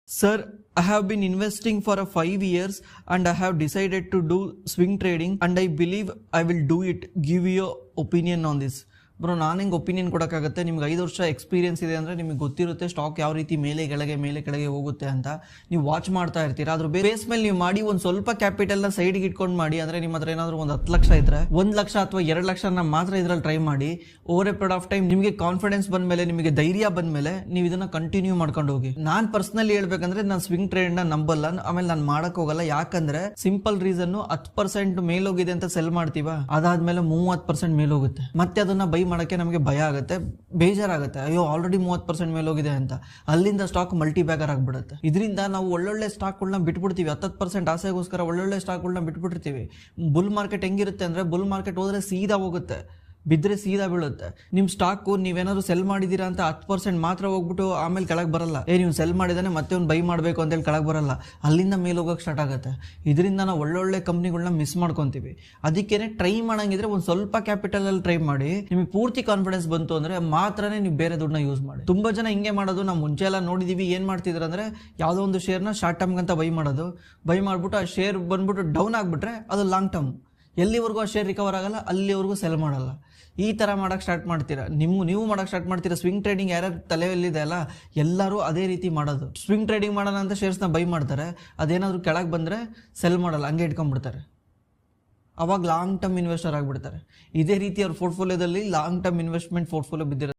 Sir, I have been investing for 5 years and I have decided to do swing trading and I believe I will do it. Give your opinion on this. Bro ನಾನು ಹೆಂಗೆ opinion ಕೊಡೋಕ್ಕಾಗುತ್ತೆ? ನಿಮ್ಗೆ 5 ವರ್ಷ experience ಇದೆ ಅಂದರೆ ನಿಮಗೆ ಗೊತ್ತಿರುತ್ತೆ stock ಯಾವ ರೀತಿ ಮೇಲೆ ಕೆಳಗೆ ಹೋಗುತ್ತೆ ಅಂತ. ನೀವು ವಾಚ್ ಮಾಡ್ತಾ ಇರ್ತೀರಾ. ಅದ್ರ ಬೇಸ್ ಮೇಲೆ ನೀವು ಮಾಡಿ ಒಂದು ಸ್ವಲ್ಪ ಕ್ಯಾಪಿಟಲ್ನ ಸೈಡ್ಗೆ ಇಟ್ಕೊಂಡು ಮಾಡಿ. ಅಂದರೆ ನಿಮ್ಮ ಹತ್ರ ಏನಾದರೂ ಒಂದು 10 ಲಕ್ಷ ಇದ್ದರೆ 1 ಲಕ್ಷ ಅಥವಾ 2 ಲಕ್ಷನ ಮಾತ್ರ ಇದರಲ್ಲಿ ಟ್ರೈ ಮಾಡಿ. Over A period of time ನಿಮಗೆ ಕಾನ್ಫಿಡೆನ್ಸ್ ಬಂದಮೇಲೆ, ನಿಮಗೆ ಧೈರ್ಯ ಬಂದಮೇಲೆ ನೀವು ಇದನ್ನು ಕಂಟಿನ್ಯೂ ಮಾಡ್ಕೊಂಡು ಹೋಗಿ. ನಾನು ಪರ್ಸ್ನಲಿ ಹೇಳ್ಬೇಕಂದ್ರೆ ನಾನು ಸ್ವಿಂಗ್ ಟ್ರೇಡ್ನ ನಂಬಲ್ಲ, ಆಮೇಲೆ ನಾನು ಮಾಡಕ್ ಹೋಗಲ್ಲ. ಯಾಕಂದ್ರೆ ಸಿಂಪಲ್ ರೀಸನ್, 10% ಮೇಲೋಗಿದೆ ಅಂತ ಸೆಲ್ ಮಾಡ್ತೀವ, ಅದಾದ್ಮೇಲೆ 30% ಮೇಲೋಗುತ್ತೆ. ಮತ್ತೆ ಅದನ್ನ ಬೈ ಮಾಡಕ್ಕೆ ನಮಗೆ ಭಯ ಆಗುತ್ತೆ, ಬೇಜಾರಾಗುತ್ತೆ. ಅಯ್ಯೋ ಆಲ್ರೆಡಿ 30% ಮೇಲೋಗಿದೆ ಅಂತ. ಅಲ್ಲಿಂದ ಸ್ಟಾಕ್ ಮಲ್ಟಿ ಬ್ಯಾಗರ್ ಆಗ್ಬಿಡುತ್ತೆ. ಇದರಿಂದ ನಾವು ಒಳ್ಳೊಳ್ಳೆ ಸ್ಟಾಕ್ಗಳನ್ನ ಬಿಟ್ಬಿಡ್ತೀವಿ. 10% ಆಸೆಗೋಸ್ಕರ ಒಳ್ಳೊಳ್ಳೆ ಸ್ಟಾಕ್ಗಳನ್ನ ಬಿಟ್ಬಿಟ್ಟಿರ್ತೀವಿ. ಬುಲ್ ಮಾರ್ಕೆಟ್ ಹೆಂಗಿರುತ್ತೆ ಅಂದ್ರೆ, ಬುಲ್ ಮಾರ್ಕೆಟ್ ಹೋದ್ರೆ ಸೀದಾ ಹೋಗುತ್ತೆ, ಬಿದ್ದರೆ ಸೀದಾ ಬೀಳುತ್ತೆ. ನಿಮ್ಮ ಸ್ಟಾಕು ನೀವೇನಾದ್ರು ಸೆಲ್ ಮಾಡಿದ್ದೀರಾ ಅಂತ 10% ಮಾತ್ರ ಹೋಗ್ಬಿಟ್ಟು ಆಮೇಲೆ ಕೆಳಗೆ ಬರಲ್ಲ. ನೀವು ಸೆಲ್ ಮಾಡಿದಾನೆ ಮತ್ತೆ ಒಂದು ಬೈ ಮಾಡಬೇಕು ಅಂತೇಳಿ ಕೆಳಗೆ ಬರಲ್ಲ, ಅಲ್ಲಿಂದ ಮೇಲೆ ಹೋಗೋಕೆ ಸ್ಟಾರ್ಟ್ ಆಗುತ್ತೆ. ಇದರಿಂದ ನಾವು ಒಳ್ಳೊಳ್ಳೆ ಕಂಪ್ನಿಗಳನ್ನ ಮಿಸ್ ಮಾಡ್ಕೊತೀವಿ. ಅದಕ್ಕೇನೆ ಟ್ರೈ ಮಾಡಂಗಿದ್ರೆ ಒಂದು ಸ್ವಲ್ಪ ಕ್ಯಾಪಿಟಲಲ್ಲಿ ಟ್ರೈ ಮಾಡಿ. ನಿಮಗೆ ಪೂರ್ತಿ ಕಾನ್ಫಿಡೆನ್ಸ್ ಬಂತು ಅಂದರೆ ಮಾತ್ರನೇ ನೀವು ಬೇರೆ ದುಡ್ಡನ್ನ ಯೂಸ್ ಮಾಡಿ. ತುಂಬ ಜನ ಹಿಂಗೆ ಮಾಡೋದು ನಾವು ಮುಂಚೆ ಎಲ್ಲ ನೋಡಿದ್ದೀವಿ. ಏನು ಮಾಡ್ತಿದ್ರು ಅಂದರೆ, ಯಾವುದೋ ಒಂದು ಶೇರ್ನ ಶಾರ್ಟ್ ಟರ್ಮ್ಗಂತ ಬೈ ಮಾಡೋದು, ಬೈ ಮಾಡಿಬಿಟ್ಟು ಆ ಶೇರ್ ಬಂದ್ಬಿಟ್ಟು ಡೌನ್ ಆಗಿಬಿಟ್ರೆ ಅದು ಲಾಂಗ್ ಟರ್ಮ್, ಎಲ್ಲಿವರೆಗೂ ಆ ಶೇರ್ ರಿಕವರ್ ಆಗಲ್ಲ ಅಲ್ಲಿವರೆಗೂ ಸೆಲ್ ಮಾಡಲ್ಲ. ಈ ಥರ ಮಾಡೋಕ್ಕೆ ಸ್ಟಾರ್ಟ್ ಮಾಡ್ತೀರಾ. ನೀವು ಮಾಡೋಕ್ಕೆ ಸ್ಟಾರ್ಟ್ ಮಾಡ್ತೀರಾ. ಸ್ವಿಂಗ್ ಟ್ರೇಡಿಂಗ್ ಯಾರ್ಯಾರು ತಲೆಯಲ್ಲಿದೆ ಅಲ್ಲ, ಎಲ್ಲರೂ ಅದೇ ರೀತಿ ಮಾಡೋದು. ಸ್ವಿಂಗ್ ಟ್ರೇಡಿಂಗ್ ಮಾಡೋಣ ಅಂತ ಶೇರ್ಸ್ನ ಬೈ ಮಾಡ್ತಾರೆ, ಅದೇನಾದರೂ ಕೆಳಗೆ ಬಂದರೆ ಸೆಲ್ ಮಾಡಲ್ಲ, ಹಂಗೆ ಇಟ್ಕೊಂಡ್ಬಿಡ್ತಾರೆ. ಅವಾಗ ಲಾಂಗ್ ಟರ್ಮ್ ಇನ್ವೆಸ್ಟರ್ ಆಗಿಬಿಡ್ತಾರೆ. ಇದೇ ರೀತಿ ಅವ್ರ ಪೋರ್ಟ್ಫೋಲಿಯೋದಲ್ಲಿ ಲಾಂಗ್ ಟರ್ಮ್ ಇನ್ವೆಸ್ಟ್ಮೆಂಟ್ ಪೋರ್ಟ್ಫೋಲಿಯೋ ಬಿದ್ದಿರುತ್ತೆ.